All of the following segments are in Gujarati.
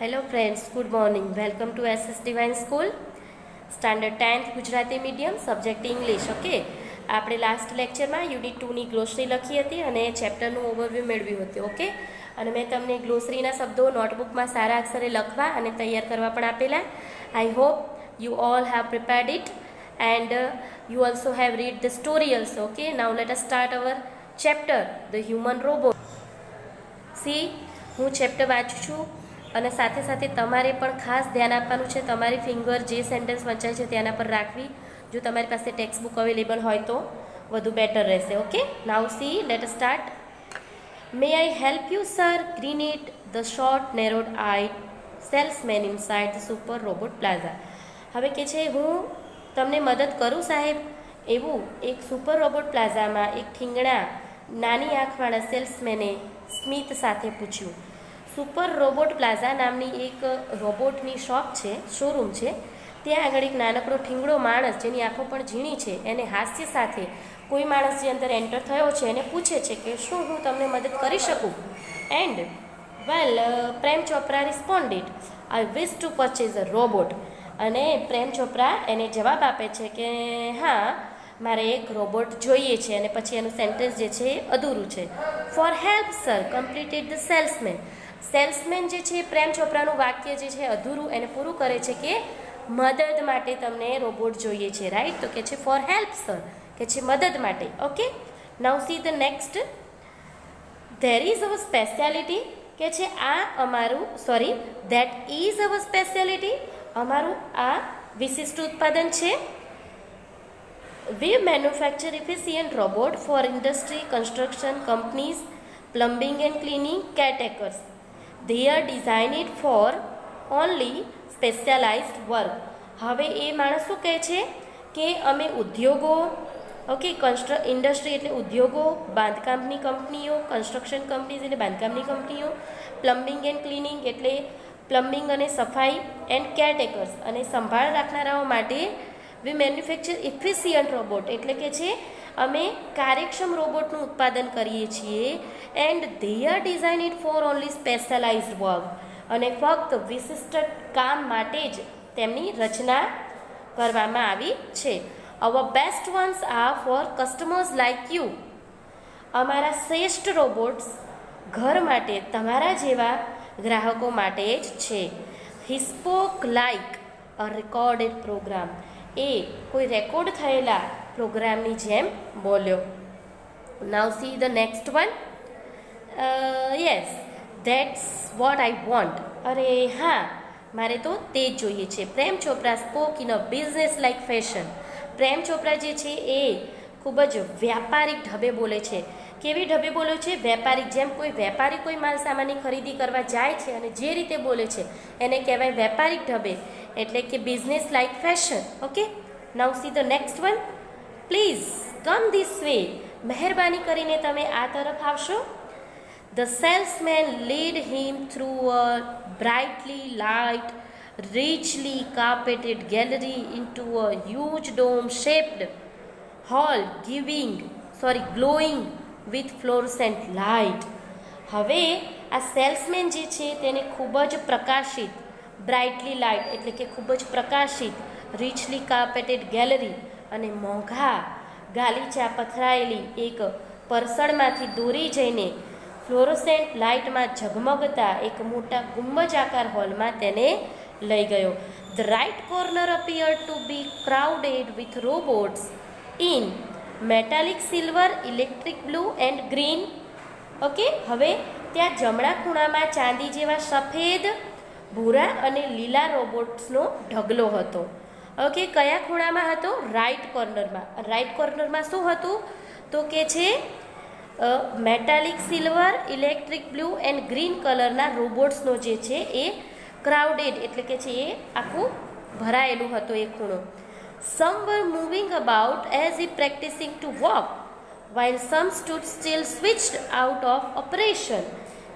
Hello friends, good morning. Welcome to SS divine school, standard 10th Gujarati medium, subject English. Okay, આપણે લાસ્ટ લેક્ચરમાં યુનિટ 2ની ગ્લોસરી લખી હતી અને ચેપ્ટરનું ઓવરવ્યૂ મેળવ્યું હતું. ઓકે, અને મેં તમને ગ્લોસરીના શબ્દો નોટબુકમાં સારા અક્ષરે લખવા અને તૈયાર કરવા પણ આપેલા. I hope you all have prepared it and you also have read the story also. Okay, now let us start our chapter the human robot. See, હું ચેપ્ટર વાંચું છું અને સાથે સાથે તમારે પણ ખાસ ધ્યાન આપવાનું છે. તમારી ફિંગર જે સેન્ટેન્સ વંચાય છે તેના પર રાખવી. જો તમારી પાસે ટેક્સ્ટ બુક અવેલેબલ હોય તો વધુ બેટર રહેશે. Okay, now see, let us start. May I help you sir, greeted the short narrow eyed salesman inside the super robot plaza. હવે કે છે, હું તમને મદદ કરું સાહેબ, એવું એક સુપર રોબોટ પ્લાઝામાં એક ઠીંગણા નાની આંખવાળા સેલ્સમેને સ્મિત સાથે પૂછ્યું. સુપર રોબોટ પ્લાઝા નામની એક રોબોટની શોપ છે, શોરૂમ છે. ત્યાં આગળ એક નાનકડો ઠીંગડો માણસ જેની આંખો પણ ઝીણી છે એને હાસ્ય સાથે કોઈ માણસ જે અંદર એન્ટર થયો છે એને પૂછે છે કે શું હું તમને મદદ કરી શકું. And well, Prem Chopra રિસ્પોન્ડેડ, I wish two purchase a robot. અને પ્રેમ ચોપરા એને જવાબ આપે છે કે હા, મારે એક રોબોટ જોઈએ છે. અને પછી એનું સેન્ટેન્સ જે છે એ અધૂરું છે. For help sir, completed the salesman. Salesman જે છે પ્રેમ ચોપરાનું વાક્ય જે છે અધૂરું એને પૂરું કરે છે કે મદદ માટે તમને રોબોટ જોઈએ છે, રાઈટ? તો કે છે ફોર હેલ્પ સર, કે છે મદદ માટે. Okay, now see the next. There is our speciality, કે છે આ અમારું, sorry, that is our speciality, અમારું આ વિશિષ્ટ ઉત્પાદન છે. We manufacture efficient robot for industry, construction companies, plumbing and cleaning, caretakers. They are designed for only specialized work. હવે એ માણસ શું કહે છે કે અમે ઉદ્યોગો, ઓકે, ઇન્ડસ્ટ્રી એટલે ઉદ્યોગો, બાંધકામની કંપનીઓ, કન્સ્ટ્રક્શન કંપનીઝ એટલે બાંધકામની કંપનીઓ, પ્લમ્બિંગ એન્ડ ક્લિનિંગ એટલે પ્લમ્બિંગ અને સફાઈ, એન્ડ કેરટેકર્સ અને સંભાળ રાખનારાઓ માટે વી મેન્યુફેક્ચર ઇફિશિયન્ટ રોબોટ એટલે કે છે અમે કાર્યક્ષમ રોબોટનું ઉત્પાદન કરીએ છીએ. And they are design it for only specialized work, અને ફક્ત વિશિષ્ટ કામ માટે જ તેમની રચના કરવામાં આવી છે. Our best ones are for customers like you. અમારા શ્રેષ્ઠ રોબોટ્સ ઘર માટે, તમારા જેવા ગ્રાહકો માટે જ છે. He spoke like a recorded programme. એ કોઈ રેકોર્ડ થયેલા પ્રોગ્રામની જેમ બોલ્યો. Now see the next one. Yes, that's what I want. અરે હા, મારે તો તે જ જોઈએ છે. Prem Chopra spoke in a business like fashion. Prem Chopra જે છે એ ખૂબ જ વ્યાપારિક ઢબે બોલે છે. કેવી ઢબે બોલે છે? વેપારી, જેમ કોઈ વેપારી કોઈ માલ સામાનની ખરીદી કરવા જાય છે અને જે રીતે બોલે છે એને કહેવાય વેપારિક ઢબે, એટલે કે business like fashion. Okay, now see the next one. Please come this way. મહેરબાની કરીને તમે આ તરફ આવશો. The salesman lead him through a brightly light richly carpeted gallery into a huge dome shaped hall glowing with fluorescent light. હવે આ સેલ્સમેન જે છે તેને ખૂબ જ પ્રકાશિત, બ્રાઇટલી લાઇટ એટલે કે ખૂબ જ પ્રકાશિત, richly carpeted gallery અને મોંઘા ગાલીચા પથરાયેલી એક પરસળમાંથી દોરી જઈને ફ્લોરોસેન્ટ લાઇટમાં ઝગમગતા એક મોટા ગુંબજ આકાર હોલમાં તેને લઈ ગયો. The right corner appear to be crowded with robots in metallic silver, electric blue and green. Okay, હવે ત્યાં જમણા ખૂણામાં ચાંદી જેવા સફેદ, ભૂરા અને લીલા રોબોટ્સનો ઢગલો હતો. ઓકે, કયા ખૂણામાં હતો? રાઇટ કોર્નરમાં. રાઇટ કોર્નરમાં શું હતું? તો કે છે metallic silver, electric blue and green કલરના રોબોટ્સનો જે છે એ ક્રાઉડેડ એટલે કે છે એ આખું ભરાયેલું હતો એ ખૂણો. Some were moving about as if practising to walk while some stood still switched out of operation.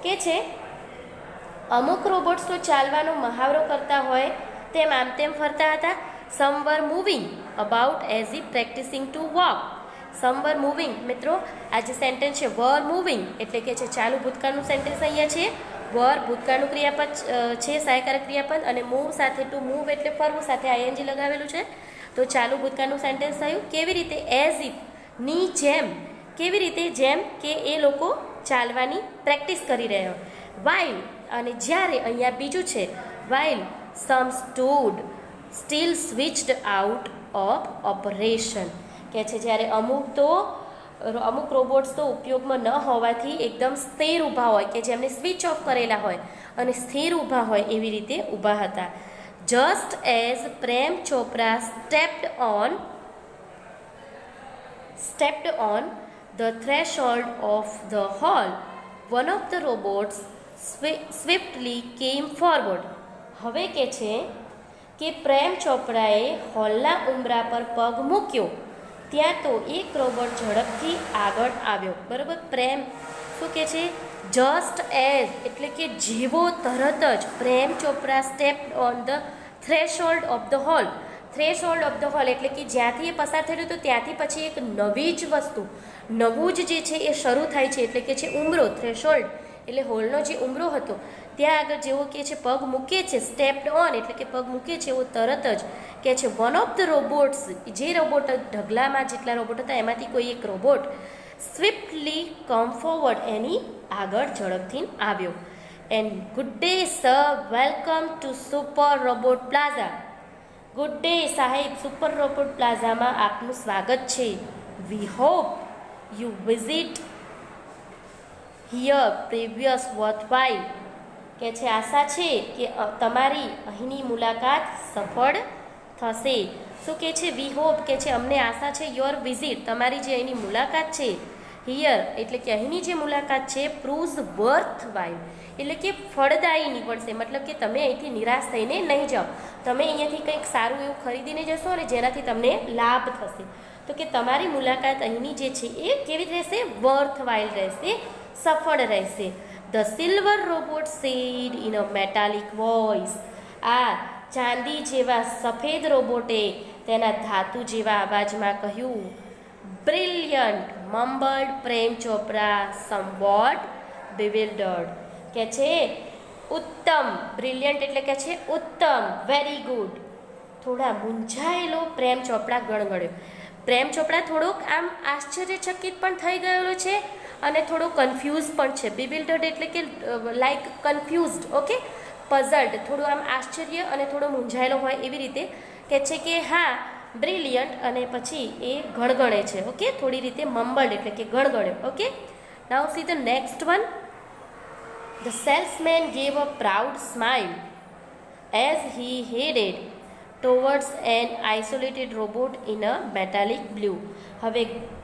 કે છે અમુક રોબોટ્સ તો ચાલવાનો મહાવરો કરતા હોય તેમ આમ તેમ ફરતા હતા. Some were moving about as if practising to walk. Some were moving. મિત્રો આ જે સેન્ટેન્સ છે વર મૂવિંગ એટલે કે છે ચાલુ ભૂતકાળનું સેન્ટેન્સ અહીંયા છે. વર ભૂતકાળનું ક્રિયાપદ છે, સહાયકારક ક્રિયાપદ, અને મૂવ સાથે ટુ મૂવ એટલે ફરવું સાથે આઈએનજી લગાવેલું છે. તો ચાલુ ભૂતકાળનું સેન્ટેન્સ થયું. કેવી રીતે? એઝ ઇફ, ની જેમ. કેવી રીતે? જેમ કે એ લોકો ચાલવાની પ્રેક્ટિસ કરી રહ્યા હોય. વાઇલ, અને જ્યારે અહીંયા બીજું છે while some stood still switched out of operation. કે છે જ્યારે અમુક રોબોટ્સ તો ઉપયોગમાં ન હોવાથી એકદમ સ્થિર ઊભા હોય, કે જેમને સ્વિચ ઓફ કરેલા હોય અને સ્થિર ઊભા હોય એવી રીતે ઊભા હતા. Just as Prem Chopra stepped on the threshold of the hall, one of the robots swiftly came forward. હવે કે છે કે પ્રેમ ચોપરાએ હોલના ઉંબરા પર પગ મૂક્યો ત્યાં તો એક રોબોટ ઝડપથી આગળ આવ્યો. બરાબર. પ્રેમ શું કે છે? જસ્ટ એઝ એટલે કે જેવો, તરત જ. Prem Chopra stepped on the threshold of the hall. Threshold of the hall એટલે કે જ્યાંથી એ પસાર થયેલું તો ત્યાંથી પછી એક નવી જ વસ્તુ, નવું જ જે છે એ શરૂ થાય છે એટલે કે છે ઉંબરો. થ્રેશોલ્ડ એટલે હોલનો જે ઉંબરો હતો ત્યાં આગળ જેવો કે છે પગ મૂકે છે, સ્ટેપ્ડ ઓન એટલે કે પગ મૂકે છે એવો તરત જ કે છે વન ઓફ ધ રોબોટ્સ, જે રોબોટ ઢગલામાં જેટલા રોબોટ હતા એમાંથી કોઈ એક રોબોટ સ્વિફ્ટલી કમ ફોરવર્ડ એની આગળ ઝડપથી આવ્યો. And good day sir, welcome to super robot plaza. Good day સાહેબ, સુપર રોબોટ પ્લાઝામાં આપનું સ્વાગત છે. We hope you visit here previous worthwhile. કે છે આશા છે કે તમારી અહીંની મુલાકાત સફળ થશે. શું કે છે? વી હોપ કે છે અમને આશા છે યોર વિઝિટ તમારી જે અહીંની મુલાકાત છે, હિયર એટલે કે અહીંની જે મુલાકાત છે, પ્રૂવ્સ વર્થવાઇલ એટલે કે ફળદાયી નીવડશે. મતલબ કે તમે અહીંથી નિરાશ થઈને નહીં જાઓ, તમે અહીંયાથી કંઈક સારું એવું ખરીદીને જશો અને જેનાથી તમને લાભ થશે. તો કે તમારી મુલાકાત અહીંની જે છે એ કેવી રહેશે? વર્થવાઇલ રહેશે, સફળ રહેશે. The silver robot sad in a metallic voice. આ ચાંદી જેવા સફેદ રોબોટે તેના ધાતુ જેવા અવાજમાં કહ્યું. Brilliant મમ્બલ્ડ Prem Chopra somewhat bewildered. કે છે ઉત્તમ. બ્રિલિયન્ટ એટલે કે છે ઉત્તમ, વેરી ગુડ. થોડા મૂંઝાયેલો પ્રેમ ચોપડા ગણગણ્યો. પ્રેમ ચોપડા થોડોક આમ આશ્ચર્યચકિત પણ થઈ ગયેલો છે અને થોડો કન્ફ્યુઝ પણ છે. bewildered એટલે કે લાઈક કન્ફ્યુઝડ, ઓકે, પઝલ્ડ, થોડું આમ આશ્ચર્ય અને થોડો મૂંઝાયેલો હોય એવી રીતે કે છે કે હા બ્રિલિયન્ટ અને પછી એ ગણગણે છે. ઓકે, થોડી રીતે મમ્બલ્ડ એટલે કે ગણગણ્યો. Okay, now see the next one. The salesman gave a proud smile as he headed towards an isolated robot in a metallic blue. હવે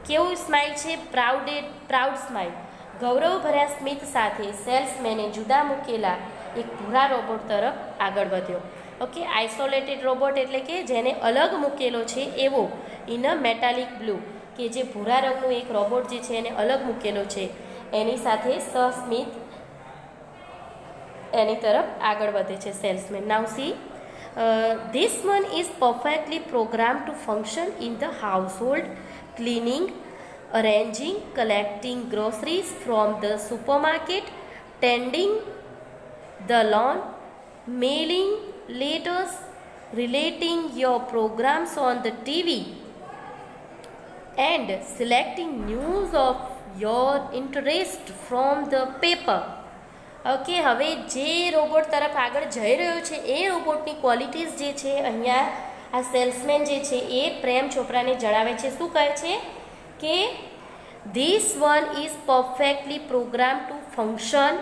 કેવું સ્માઇલ છે? Proud smile. ગૌરવભર્યા સ્મિત સાથે સેલ્સમેને જુદા મૂકેલા એક ભૂરા રોબોટ તરફ આગળ વધ્યો. ઓકે, આઇસોલેટેડ રોબોટ એટલે કે જેને અલગ મૂકેલો છે એવો, ઇન અ મેટાલિક બ્લુ કે જે ભૂરા રંગનું એક રોબોટ જે છે એને અલગ મૂકેલો છે એની સાથે સસ્મિત એની તરફ આગળ વધે છે salesman. Now C this one is perfectly programmed to function in the household, cleaning, arranging, collecting groceries from the supermarket, tending the lawn, mailing letters, relating your programs on the TV, and selecting news of your interest from the paper. Okay, હવે જે રોબોટ તરફ આગળ જઈ રહ્યો છે એ રોબોટની ક્વોલિટીઝ જે છે અહીંયા આ સેલ્સમેન જે છે એ પ્રેમ ચોપરાને જણાવે છે. શું કહે છે કે this one is perfectly programme to function.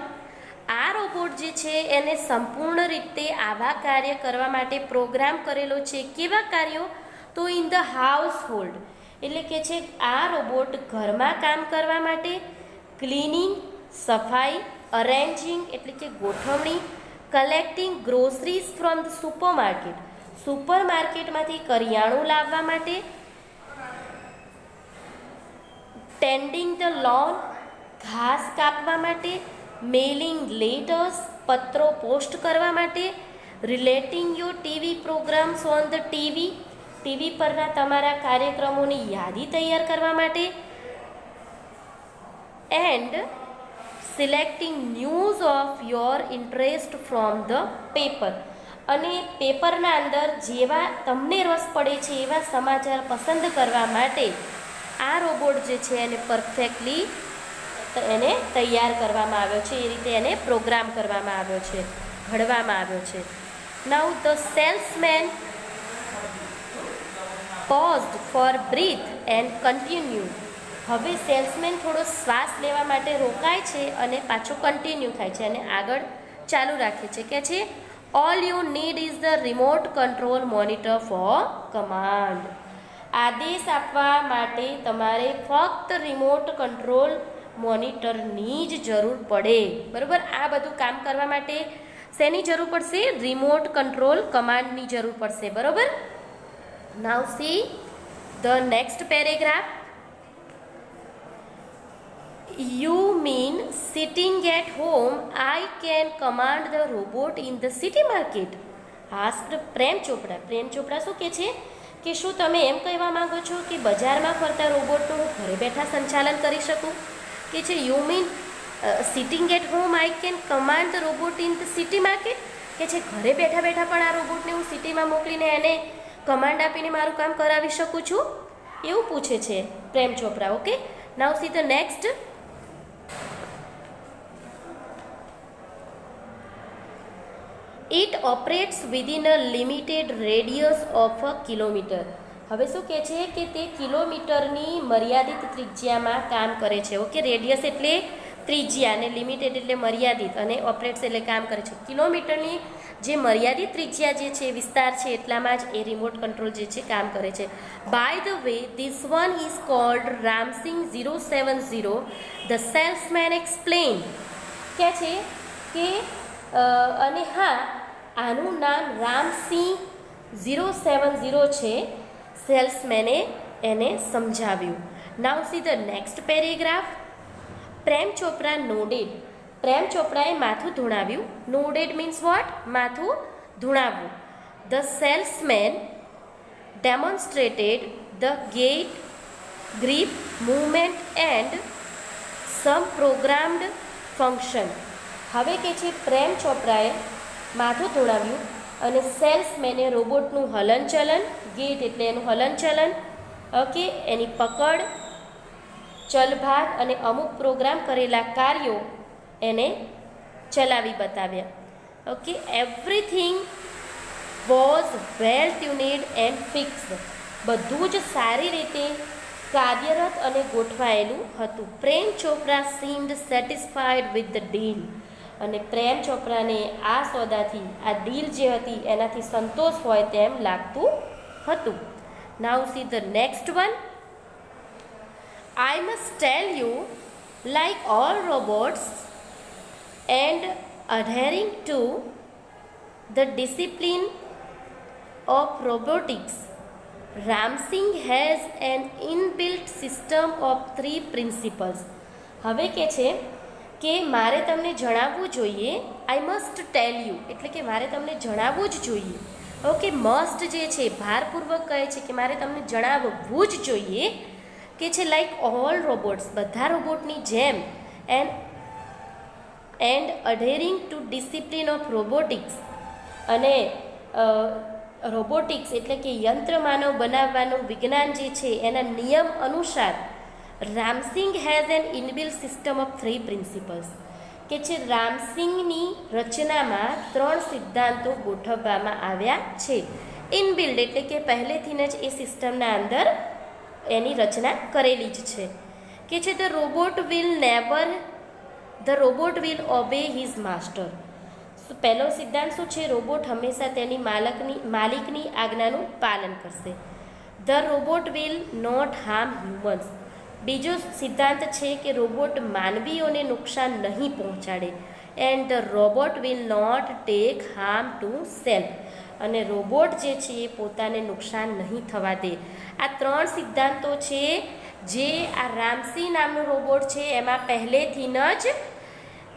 આ રોબોટ જે છે એને સંપૂર્ણ રીતે આવા કાર્ય કરવા માટે પ્રોગ્રામ કરેલો છે. કેવા કાર્યો? તો ઇન ધ હાઉસહોલ્ડ એટલે કે છે આ રોબોટ ઘરમાં કામ કરવા માટે, ક્લિનિંગ સફાઈ, અરેન્જિંગ એટલે કે ગોઠવણી, કલેક્ટિંગ ગ્રોસરીઝ ફ્રોમ ધ સુપરમાર્કેટમાંથી કરિયાણું લાવવા માટે, ટેન્ડિંગ ધ લોન ઘાસ કાપવા માટે, મેલિંગ લેટર્સ પત્રો પોસ્ટ કરવા માટે, relating your TV programmes on the TV TV પરના તમારા કાર્યક્રમોની યાદી તૈયાર કરવા માટે, and selecting news of your interest from the paper, અને પેપરના અંદર જેવા તમને રસ પડે છે એવા સમાચાર પસંદ કરવા માટે આ રોબોટ જે છે એને પરફેક્ટલી એને તૈયાર કરવામાં આવ્યો છે, એ રીતે એને પ્રોગ્રામ કરવામાં આવ્યો છે, ઘડવામાં આવ્યો છે. નાઉ the salesman paused for breath and continued. હવે સેલ્સમેન થોડો શ્વાસ લેવા માટે રોકાય છે અને પાછો કન્ટિન્યુ થાય છે અને આગળ ચાલુ રાખે છે કે છે all you need is the remote control monitor for command. આદેશ આપવા માટે તમારે ફક્ત રિમોટ કંટ્રોલ મોનિટરની જ જરૂર પડે. બરાબર, આ બધું કામ કરવા માટે શેની જરૂર પડશે? રિમોટ કંટ્રોલ કમાન્ડની જરૂર પડશે. બરાબર. Now see the next paragraph. You mean sitting at home I can command the robot in the city market? asked પ્રેમ ચોપડા. પ્રેમ ચોપડા શું કહે છે કે શું તમે એમ કહેવા માંગો છો કે બજારમાં ફરતા રોબોટનું હું ઘરે બેઠા સંચાલન કરી શકું? કે છે you mean sitting at home I can command the robot in the city market? કે છે ઘરે બેઠા બેઠા પણ આ રોબોટને હું સિટીમાં મોકલીને એને કમાન્ડ આપીને મારું કામ કરાવી શકું છું, એવું પૂછે છે Prem Chopra. Okay, now see the next. It operates within a limited radius of a kilometre. હવે શું કહે છે કે તે કિલોમીટરની મર્યાદિત ત્રિજ્યામાં કામ કરે છે. ઓકે, રેડિયસ એટલે ત્રિજ્યા અને લિમિટેડ એટલે મર્યાદિત અને ઓપરેટ્સ એટલે કામ કરે છે. કિલોમીટરની જે મર્યાદિત ત્રિજ્યા જે છે, વિસ્તાર છે, એટલામાં જ એ રિમોટ કંટ્રોલ જે છે કામ કરે છે. By the way this one is called Ramsingh 070. The salesman explain. કે છે કે અને હા, આનું નામ રામસિંહ 070 છે, સેલ્સમેને એને સમજાવ્યું. Now see the next paragraph. Prem Chopra nodded. Prem ચોપરાએ માથું ધૂણાવ્યું. Nodded means what? માથું ધૂણાવવું. The salesman demonstrated the gait, grip, movement and some programmed function. હવે કે છે પ્રેમ ચોપરાએ માથું ધૂણાવ્યું અને સેલ્સમેને રોબોટનું હલનચલન, ગેટ એટલે એનું હલનચલન, ઓકે, એની પકડ, ચલભાગ અને અમુક પ્રોગ્રામ કરેલા કાર્યો એને ચલાવી બતાવ્યા. Okay, everything was well tuned and fixed. બધું જ સારી રીતે કાર્યરત અને ગોઠવાયેલું હતું. Prem Chopra seemed satisfied with the deal. અને પ્રેમ ચોપરાને આ સોદાથી, આ ડીલ જે હતી એનાથી સંતોષ હોય તેમ લાગતું હતું. Now see the next one. I must tell you, like all robots and adhering to the discipline of robotics, Ramsing has an inbuilt system of 3 principles. હવે કે છે કે મારે તમને જણાવવું જોઈએ. આઈ મસ્ટ ટેલ યુ એટલે કે મારે તમને જણાવવું જ જોઈએ. ઓકે, મસ્ટ જે છે ભારપૂર્વક કહે છે કે મારે તમને જણાવવું જ જોઈએ કે છે લાઈક ઓલ રોબોટ્સ, બધા રોબોટની જેમ, and adhering to discipline of robotics, અને રોબોટિક્સ એટલે કે યંત્ર માનવ બનાવવાનું વિજ્ઞાન જે છે એના નિયમ અનુસાર Ram Singh has N inbuilt system of 3 principles. કે છે રામસિંગની રચનામાં 3 સિદ્ધાંતો ગોઠવવામાં આવ્યા છે. ઇનબિલ્ડ એટલે કે પહેલેથી જ એ સિસ્ટમના અંદર એની રચના કરેલી જ છે. કે છે the robot will obey his master. પહેલો સિદ્ધાંત શું છે? રોબોટ હંમેશા તેની માલિકની આજ્ઞાનું પાલન કરશે. The robot will not harm humans. બીજો સિદ્ધાંત છે કે રોબોટ માનવીઓને નુકસાન નહીં પહોંચાડે. And the robot will not take harm to self. અને રોબોટ જે છે એ પોતાને નુકસાન નહીં થવા દે. આ 3 સિદ્ધાંતો છે જે આ રામસી નામનું રોબોટ છે એમાં પહેલેથી જ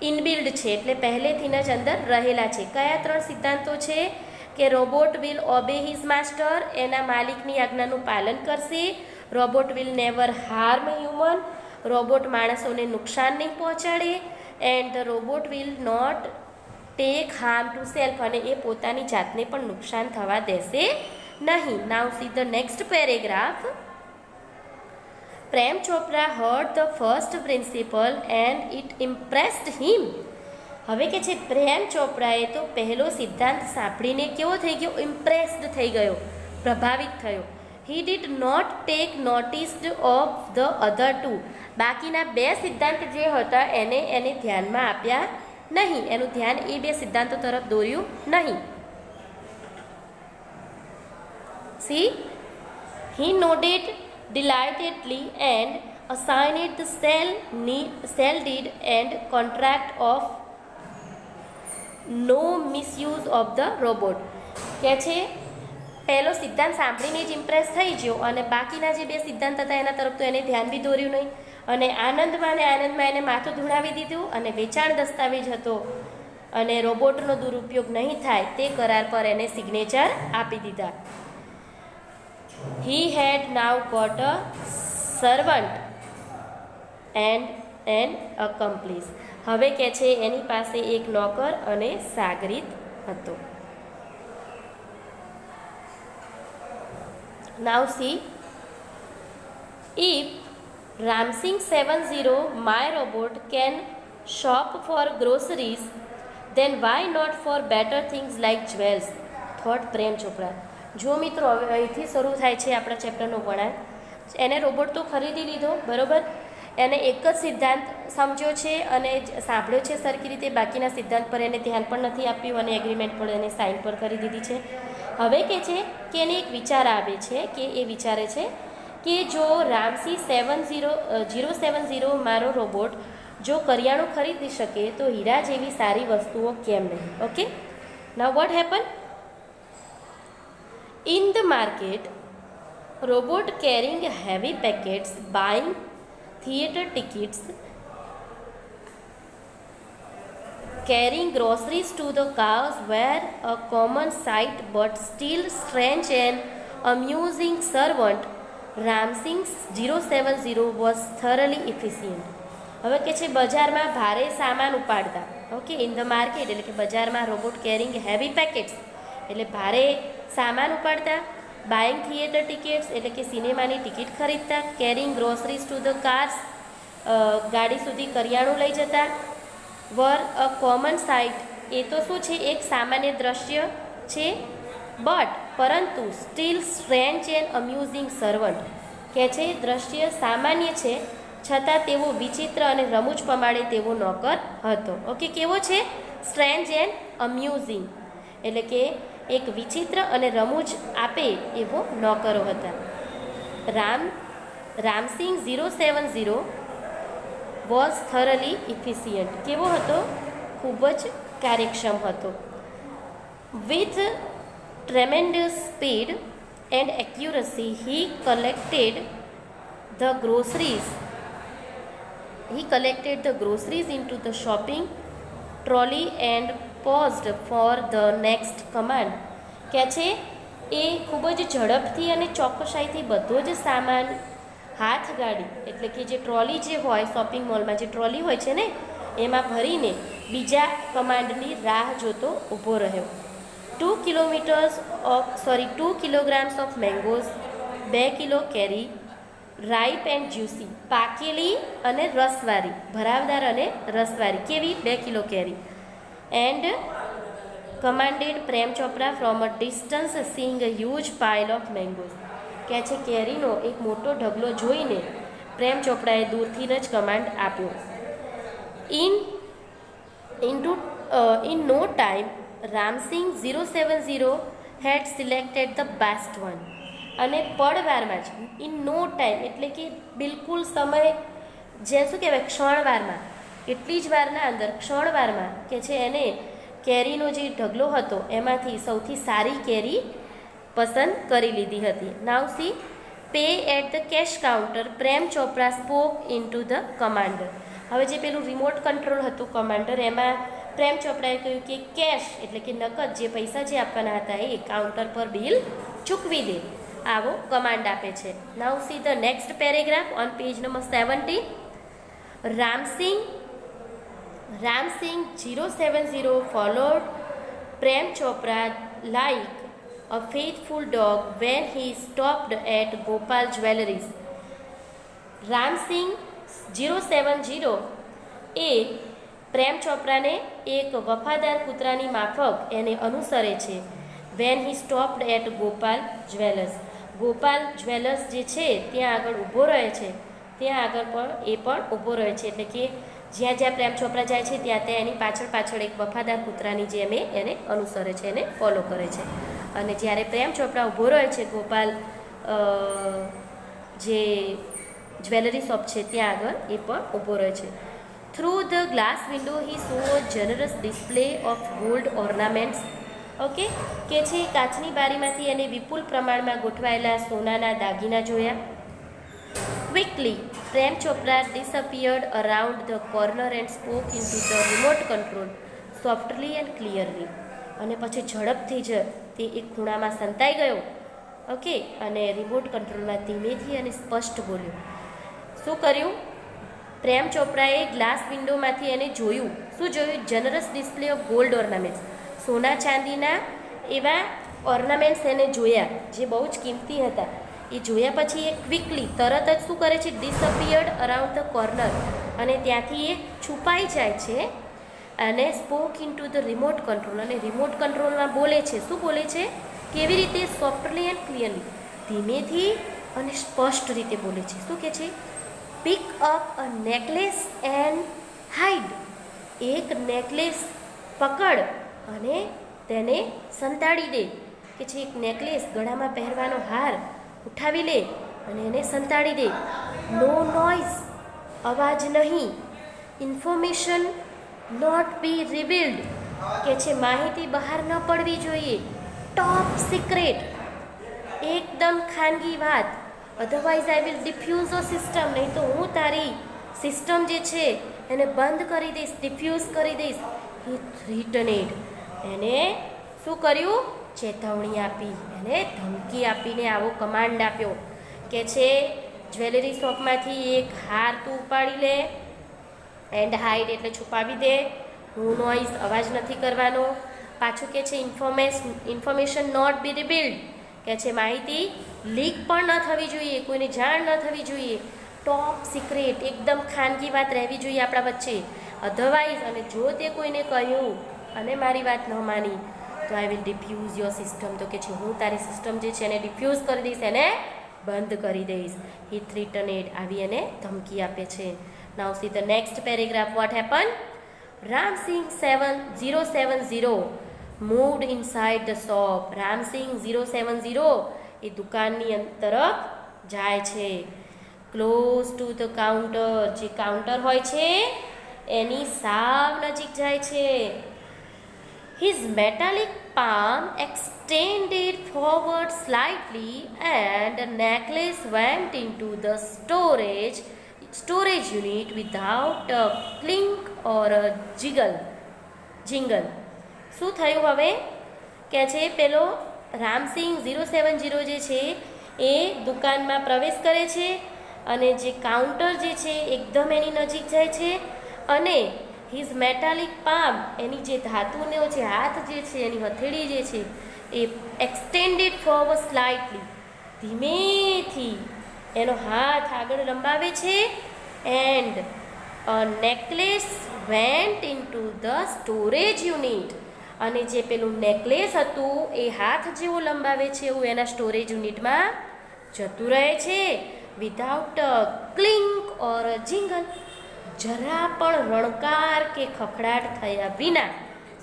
ઇનબિલ્ડ છે, એટલે પહેલેથી જ અંદર રહેલા છે. કયા 3 સિદ્ધાંતો છે? કે robot will obey his master, એના માલિકની આજ્ઞાનું પાલન કરશે. Robot will never harm human, robot માણસોને નુકસાન નહીં પહોંચાડે. And the robot will not take harm to self, અને એ પોતાની જાતને પણ નુકસાન થવા દેશે નહીં. Now see the next paragraph. Prem Chopra heard the first principle and it impressed him. હવે કે છે પ્રેમ ચોપરાએ તો પહેલો સિદ્ધાંત સાંભળીને કેવો થઈ ગયો? ઇમ્પ્રેસ્ડ થઈ ગયો, પ્રભાવિત થયો. He did not take noticed of the other two. બાકીના બે સિદ્ધાંત જે હતા એને ધ્યાનમાં આપ્યા નહીં, એનું ધ્યાન એ બે સિદ્ધાંતો તરફ દોર્યું નહીં. See, he nodded delightedly and assigned the cell deed and contract of no misuse of the robot. કે છે પહેલો સિદ્ધાંત સાંભળીને જ ઇમ્પ્રેસ થઈ ગયો અને બાકીના જે બે સિદ્ધાંત હતા એના તરફ તો એને ધ્યાન બી દોર્યું નહીં, અને આનંદમાં એને માથું ધૂણાવી દીધું, અને વેચાણ દસ્તાવેજ હતો અને રોબોટનો દુરુપયોગ નહીં થાય તે કરાર પર એને સિગ્નેચર આપી દીધા. He had now got a servant and an accomplice. હવે કે છે એની પાસે એક નોકર અને સાગરીત હતો. Now see, if Ramsing 70 my robot can shop for groceries, then why not for better things like jewels? Thought Prem Chopra. જો મિત્રો હવે અહીંથી શરૂ થાય છે આપણા ચેપ્ટરનું વળાંક. એને રોબોટ તો ખરીદી લીધો, બરાબર, એને એક જ સિદ્ધાંત સમજ્યો છે અને સાંભળ્યો છે સરખી રીતે, બાકીના સિદ્ધાંત પર એને ધ્યાન પણ નથી આપ્યું અને એગ્રીમેન્ટ પર એને સાઇન પર કરી દીધી છે. હવે કે છે કે એને એક વિચાર આવે છે કે એ વિચારે છે કે જો રામસી 070 મારો રોબોટ જો કરિયાણું ખરીદી શકે તો હીરા જેવી સારી વસ્તુઓ કેમ નહીં. Okay, now what happen? In the market, robot carrying heavy packets, buying theatre tickets, carrying groceries to the cars were a common sight, but still strange and amusing servant. Ramsing 070 was thoroughly efficient. હવે કે છે બજારમાં ભારે સામાન ઉપાડતા. ઓકે, ઇન ધ માર્કેટ એટલે કે બજારમાં રોબોટ કેરિંગ હેવી પેકેટ્સ એટલે ભારે સામાન ઉપાડતા, બાઇંગ થિયેટર ટિકિટ્સ એટલે કે સિનેમાની ટિકિટ ખરીદતા, carrying groceries to the cars ગાડી સુધી કરિયાણું લઈ જતા, વર અ કોમન સાઇટ એ તો શું છે? એક સામાન્ય દ્રશ્ય છે. બટ પરંતુ સ્ટીલ સ્ટ્રેન્જ એન્ડ અમ્યુઝિંગ સર્વન્ટ કે છે દ્રશ્ય સામાન્ય છે છતાં તેવો વિચિત્ર અને રમૂજ પમાડે તેવો નોકર હતો. ઓકે, કેવો છે? સ્ટ્રેન્જ એન્ડ અમ્યુઝિંગ એટલે કે એક વિચિત્ર અને રમૂજ આપે એવો નોકરો હતા. Ram Singh 070 was થરલી efficient. કેવો હતો? ખૂબ જ કાર્યક્ષમ હતો. With tremendous speed and accuracy he collected the groceries into the shopping trolley and paused for the next command. કે છે એ ખૂબ જ ઝડપથી અને ચોકસાઈથી બધો જ સામાન હાથ ગાડી એટલે કે જે ટ્રોલી જે હોય શોપિંગ મોલમાં જે ટ્રોલી હોય છે ને એમાં ભરીને બીજા કમાન્ડની રાહ જોતો ઊભો રહ્યો. 2 kilograms ઓફ મેંગોઝ, 2 કિલો કેરી, રાઈપ એન્ડ જ્યુસી પાકેલી અને રસવારી, ભરાવદાર અને રસવારી કેવી? 2 કિલો કેરી. And commanded Prem Chopra from a distance seeing a huge pile of mangoes. કહે છે કેરીનો એક મોટો ઢગલો જોઈને પ્રેમ ચોપડાએ દૂરથી જ કમાન્ડ આપ્યો. In no time, Ramsing 070 had selected the best one. અને પડવારમાં જ ઇન નો ટાઈમ એટલે કે બિલકુલ સમય જે શું કહેવાય ક્ષણવારમાં, એટલી જ વારના અંદર ક્ષણવારમાં કે છે એને કેરીનો જે ઢગલો હતો એમાંથી સૌથી સારી કેરી પસંદ કરી લીધી હતી. Now see, pay at the cash counter Prem Chopra spoke in to the commander. હવે જે પેલું રિમોટ કંટ્રોલ હતું કમાન્ડર એમાં પ્રેમ ચોપડાએ કહ્યું કે કેશ એટલે કે નકદ જે પૈસા જે આપવાના હતા એ કાઉન્ટર પર બિલ ચૂકવી દે. આવો કમાન્ડ આપે છે. Now see the next paragraph on page number 70. Ramsing 070 followed Prem Chopra like a faithful dog when he stopped at Gopal Jewelries. Ramsing 070 એ પ્રેમ ચોપરાને એક વફાદાર કૂતરાની માફક એને અનુસરે છે. When he stopped at Gopal Jewellers. Gopal Jewellers જે છે ત્યાં આગળ ઊભો રહે છે, ત્યાં આગળ પણ એ પણ ઊભો રહે છે. એટલે કે જ્યાં જ્યાં પ્રેમ ચોપરા જાય છે ત્યાં ત્યાં એની પાછળ પાછળ એક વફાદાર કૂતરાની જેમ એને અનુસરે છે, એને ફોલો કરે છે. અને જ્યારે પ્રેમ ચોપરા ઊભો રહે છે ગોપાલ જે જ્વેલરી શોપ છે ત્યાં આગળ એ પણ ઊભો રહે છે. Through the glass window he so જનરસ display of gold ornaments. Okay, કે છે કાચની બારીમાંથી એને વિપુલ પ્રમાણમાં ગોઠવાયેલા સોનાના દાગીના જોયા. Quickly Prem Chopra disappeared around the corner and spoke in to the remote control softly and clearly. અને પછી ઝડપથી જ તે એક ખૂણામાં સંતાઈ ગયો. ઓકે, અને રિમોટ કંટ્રોલમાં ધીમેથી અને સ્પષ્ટ બોલ્યો. શું કર્યું? પ્રેમ ચોપરાએ ગ્લાસ વિન્ડોમાંથી એને જોયું. શું જોયું? Generous display of gold ornaments. સોના ચાંદીના એવા ઓર્નામેન્ટ્સ એને જોયા જે બહુ જ કિંમતી હતા. એ જોયા પછી એ ક્વિકલી તરત જ શું કરે છે? ડિસઅપિયર્ડ અરાઉન્ડ ધ કોર્નર, અને ત્યાંથી એ છુપાઈ જાય છે. અને spoke in to the remote control, અને રિમોટ કંટ્રોલમાં બોલે છે. શું બોલે છે? કેવી રીતે? સોફ્ટલી એન્ડ ક્લિયરલી, ધીમેથી અને સ્પષ્ટ રીતે બોલે છે. શું કહે છે? Pick up a necklace and hide. એક નેકલેસ પકડ અને તેને સંતાડી દે. કે છે એક નેકલેસ, ગળામાં પહેરવાનો હાર ઉઠાવી લે અને એને સંતાડી દે. નો નોઇઝ, અવાજ નહીં. ઇન્ફોર્મેશન નોટ બી રિવીલ્ડ, કે છે માહિતી બહાર ન પડવી જોઈએ. ટોપ સિક્રેટ, એકદમ ખાનગી વાત. Otherwise I will diffuse a system, નહીં તો હું તારી સિસ્ટમ જે છે એને બંધ કરી દઈશ, ડિફ્યુઝ કરી દઈશ. હી થ્રીટનેડ, એને શું કર્યું? ચેતવણી આપી, એને ધમકી આપીને આવો કમાન્ડ આપ્યો કે છે જ્વેલરી શોપમાંથી એક હાર તું ઉપાડી લે, એન્ડ હાઇડ એટલે છુપાવી દે. નો નોઇઝ, અવાજ નથી કરવાનો. પાછું કે છે ઇન્ફોર્મેશન નોટ બી રિવીલ્ડ, કે છે માહિતી લીક પણ ન થવી જોઈએ, કોઈને જાણ ન થવી જોઈએ. ટોપ સિક્રેટ, એકદમ ખાનગી વાત રહેવી જોઈએ આપણા વચ્ચે. અધરવાઇઝ, અને જો તે કોઈને કહ્યું અને મારી વાત ન માની તો I will diffuse your system, તો કે છે હું તારી સિસ્ટમ જે છે એને ડિફ્યુઝ કરી દઈશ, એને બંધ કરી દઈશ. હી થ્રીટનેડ, આવી એને ધમકી આપે છે. Now see the next paragraph. What happen? Ramsing 070 moved inside the shop. Ramsing 070 એ દુકાનની તરફ જાય છે. ક્લોઝ ટુ ધ કાઉન્ટર, જે કાઉન્ટર હોય છે એની સાવ નજીક જાય છે. His metallic palm extended forward slightly and the necklace went into the storage unit without a clink or a jingle. શું થયું હવે? કે છે પેલો રામસિંગ 070 જે છે એ દુકાનમાં પ્રવેશ કરે છે અને જે કાઉન્ટર જે છે એકદમ એની નજીક જાય છે, અને હિઝ મેટાલિક પામ, એની જે ધાતુનો જે હાથ જે છે, એની હથેળી જે છે એ એક્સટેન્ડેડ ફોરવર્ડ સ્લાઇટલી, ધીમેથી એનો હાથ આગળ લંબાવે છે. And a necklace vent into the storage unit, અને જે પેલું નેકલેસ હતું એ હાથ જેવો લંબાવે છે એવું એના સ્ટોરેજ યુનિટમાં જતું રહે છે. Without a ક્લિંક or a jingle, જરા પણ રણકાર કે ખખડાટ થયા વિના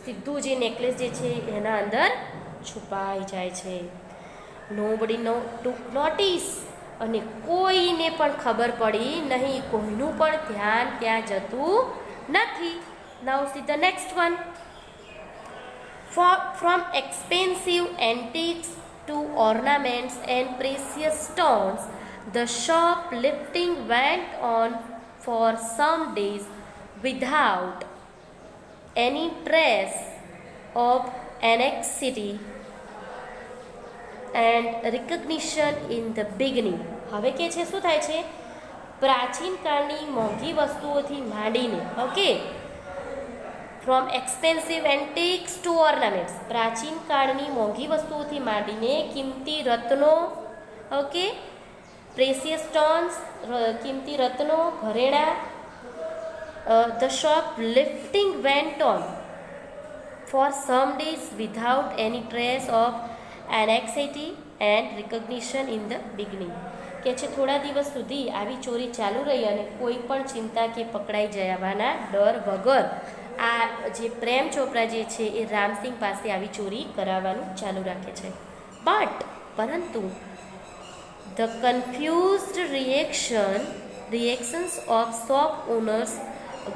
સીધું જે નેકલેસ જે છે એના અંદર છુપાઈ જાય છે. નોબડી ટુક નોટિસ, અને કોઈને પણ ખબર પડી નહીં, કોઈનું પણ ધ્યાન ત્યાં જતું નથી. Now see the next one. From expensive antiques to ornaments and precious stones, the shoplifting went on for some days without any trace of anxiety and recognition in the beginning. હવે કે છે શું થાય છે, પ્રાચીન કાળની મોંઘી વસ્તુઓથી માંડીને, okay, from expensive antiques to ornaments, પ્રાચીન કાળની મોંઘી વસ્તુઓથી માંડીને કિંમતી રત્નો, ઓકે, પ્રેસિયસ સ્ટોન્સ, કિંમતી રત્નો, ઘરેણાં, the shoplifting went on for some days without any trace of anxiety and recognition in the beginning. કે છે થોડા દિવસ સુધી આવી ચોરી ચાલુ રહી અને કોઈ પણ ચિંતા કે પકડાઈ જવાના ડર વગર આ જે પ્રેમ ચોપરા જે છે એ રામસિંગ પાસે આવી ચોરી કરાવવાનું ચાલુ રાખે છે. પરંતુ the confused reactions of shop owners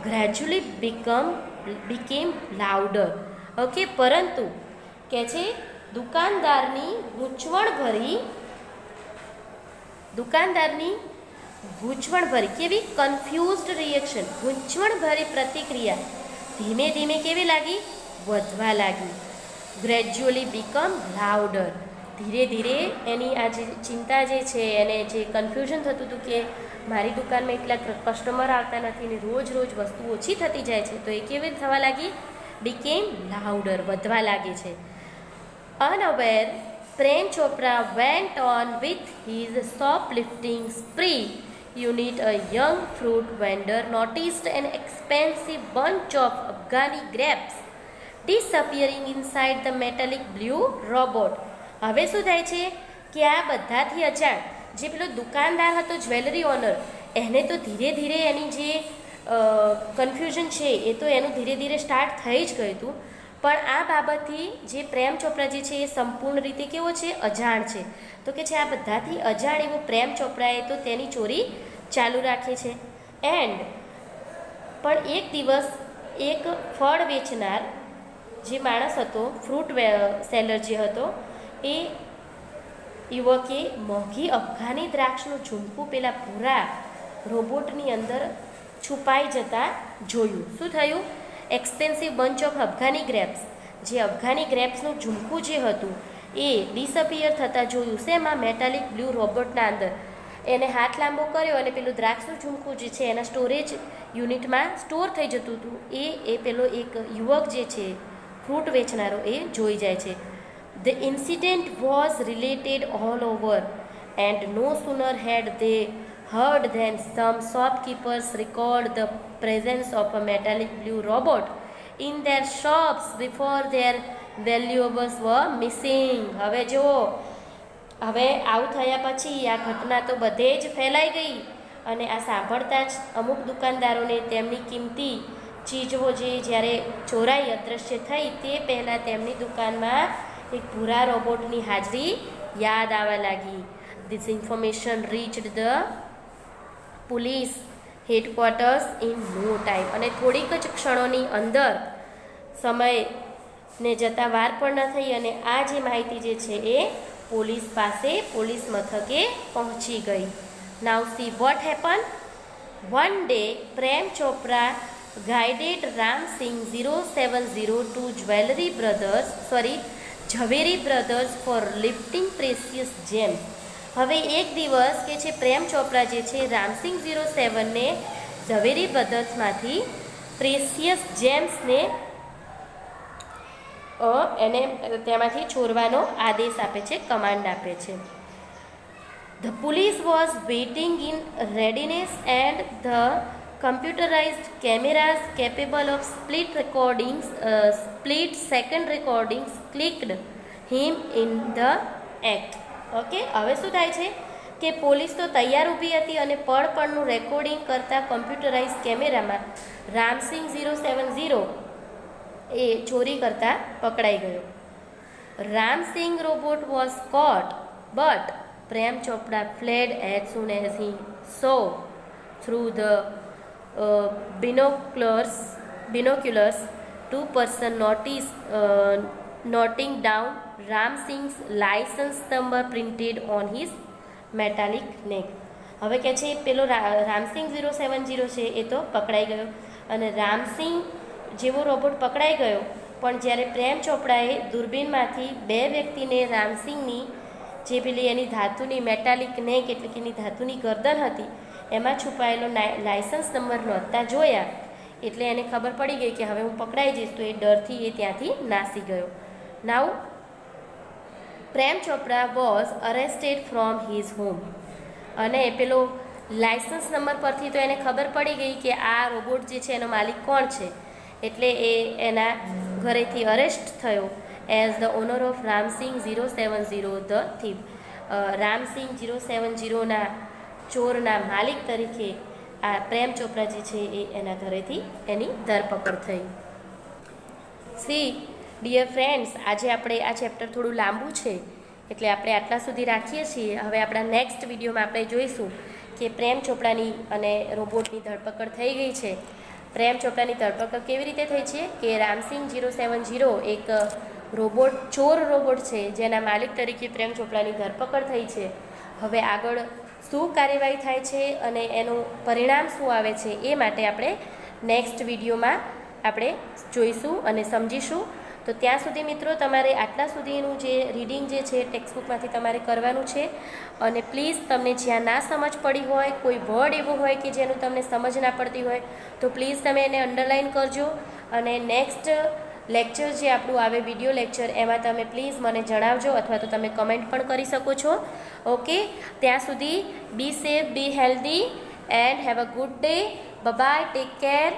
gradually became louder. Okay, પરંતુ કે છે દુકાનદારની ગૂંચવણભરી કેવી કન્ફ્યુઝડ રિએક્શન, ગૂંચવણભરી પ્રતિક્રિયા ધીમે ધીમે કેવી લાગી, વધવા લાગી. ગ્રેજ્યુઅલી બીકમ લાઉડર, ધીરે ધીરે એની આ જે ચિંતા જે છે એને જે કન્ફ્યુઝન થતું હતું કે મારી દુકાનમાં એટલા કસ્ટમર આવતા નથી ને રોજ વસ્તુ ઓછી થતી જાય છે, તો એ કેવી થવા લાગી, બીકેમ લાઉડર, વધવા લાગે છે. Unaware, Prem Chopra went on with his shoplifting spree unit. A young fruit vendor noticed an expensive bunch of Afghani grapes disappearing inside the metallic blue robot. હવે શું થાય છે કે આ બધાથી અજાણ જે પેલો દુકાનદાર હતો, જ્વેલરી ઓનર, એને તો ધીરે ધીરે એની જે કન્ફ્યુઝન છે એ તો એનું ધીરે ધીરે સ્ટાર્ટ થઈ જ ગયું હતું, પણ આ બાબતથી જે પ્રેમ ચોપરા જે છે એ સંપૂર્ણ રીતે કેવો છે, અજાણ છે. તો કે છે આ બધાથી અજાણ એવો પ્રેમ ચોપરાએ તો તેની ચોરી ચાલુ રાખે છે. એન્ડ પણ એક દિવસ એક ફળ વેચનાર જે માણસ હતો, ફ્રૂટ સેલર જે હતો, એ યુવકે મોંઘી અફઘાની દ્રાક્ષનું ઝુમકું પેલા પૂરા રોબોટની અંદર છુપાઈ જતા જોયું. શું થયું, expensive bunch of Afghani grapes, જે અફઘાની ગ્રેપ્સનું ઝુમકું જે હતું એ ડિસઅપિયર થતાં જોયું. શેમાં, મેટાલિક બ્લુ રોબોટના અંદર. એને હાથ લાંબો કર્યો અને પેલું દ્રાક્ષનું ઝુમકું જે છે એના સ્ટોરેજ યુનિટમાં સ્ટોર થઈ જતું હતું. એ પેલો એક યુવક જે છે ફ્રૂટ વેચનારો એ જોઈ જાય છે. The incident was related all over, and no sooner had they heard than some shopkeepers recalled the presence of a metallic blue robot in their shops before their valuables were missing. હવે જુઓ, હવે આવું થયા પછી આ ઘટના તો બધે જ ફેલાઈ ગઈ અને આ સાંભળતા જ અમુક દુકાનદારોને તેમની કિંમતી ચીજો જે જ્યારે ચોરાઈ અદૃશ્ય થઈ તે પહેલાં તેમની દુકાનમાં એક ભૂરા રોબોટની હાજરી યાદ આવવા લાગી. This information reached the police headquarters in no time. અને થોડીક જ ક્ષણોની અંદર સમયને જતાં વાર પણ ન થઈ અને આ જે માહિતી જે છે એ પોલીસ પાસે, પોલીસ મથકે પહોંચી ગઈ. Now see what happened. One day Prem Chopra guided Ram Singh 070 to Jhaveri Brothers for lifting precious gems. હવે એક દિવસ કે છે પ્રેમ ચોપરા જે છે રામસિંગ 07ને ઝવેરી બ્રધર્સમાંથી પ્રેસિયસ જેમ્સને એને તેમાંથી ચોરવાનો આદેશ આપે છે, કમાન્ડ આપે છે. The police was waiting in readiness and the computerized cameras capable of split second recordings clicked him in the act. Okay, હવે શું થાય છે કે પોલીસ તો તૈયાર ઊભી હતી અને પળનું રેકોર્ડિંગ કરતા કમ્પ્યુટરાઇઝ કેમેરામાં રામસિંગ 070 એ ચોરી કરતા પકડાઈ ગયો. Ramsing robot was caught but Prem Chopra fled as soon as he saw through the binoculars. Two-person noting down Ram Singh's license number printed on his metallic neck. હવે કે છે પેલો રામસિંગ 070 છે એ તો પકડાઈ ગયો અને રામસિંગ જેવો રોબોટ પકડાઈ ગયો, પણ જ્યારે પ્રેમ ચોપડાએ દૂરબીનમાંથી 2 વ્યક્તિને રામસિંગની જે પેલી એની ધાતુની મેટાલિક નેક એટલે કે એની ધાતુની ગરદન હતી એમાં છુપાયેલો લાયસન્સ નંબર નહોતા જોયા, એટલે એને ખબર પડી ગઈ કે હવે હું પકડાઈ જઈશ, તો એ ડરથી એ ત્યાંથી નાસી ગયો. નાઉ પ્રેમ ચોપડા was arrested from his home. અને પેલો લાયસન્સ નંબર પરથી તો એને ખબર પડી ગઈ કે આ રોબોટ જે છે એનો માલિક કોણ છે, એટલે એ એના ઘરેથી અરેસ્ટ થયો as the owner of Ramsing 070 the thief. Ramsing 070ના ચોરના માલિક તરીકે આ પ્રેમ ચોપડા જે છે એ એના ઘરેથી એની ધરપકડ થઈ. સી ડિયર ફ્રેન્ડ્સ, આજે આપણે આ ચેપ્ટર થોડું લાંબુ છે એટલે આપણે આટલા સુધી રાખીએ છીએ. હવે આપણા નેક્સ્ટ વિડીયોમાં આપણે જોઈશું કે પ્રેમ ચોપડાની અને રોબોટની ધરપકડ થઈ ગઈ છે. પ્રેમ ચોપડાની ધરપકડ કેવી રીતે થઈ છે કે રામસિંગ 070 એક રોબોટ ચોર રોબોટ છે જેના માલિક તરીકે પ્રેમ ચોપડાની ધરપકડ થઈ છે. હવે આગળ શું કાર્યવાહી થાય છે અને એનું પરિણામ શું આવે છે એ માટે આપણે નેક્સ્ટ વિડીયોમાં આપણે જોઈશું અને સમજીશું. તો ત્યાં સુધી મિત્રો તમારે આટલા સુધીનું જે રીડિંગ જે છે ટેક્સ્ટબુકમાંથી તમારે કરવાનું છે. અને પ્લીઝ તમને જ્યાં ના સમજ પડી હોય, કોઈ વર્ડ એવો હોય કે જેનું તમને સમજ ના પડતી હોય, તો પ્લીઝ તમે એને અંડરલાઇન કરજો. અને નેક્સ્ટ લેક્ચર જે આપણું આવે વિડીયો લેક્ચર એમાં તમે પ્લીઝ મને જણાવજો અથવા તો તમે કમેન્ટ પણ કરી શકો છો. ઓકે, ત્યાં સુધી be safe, be healthy and have a good day. Bye, take care.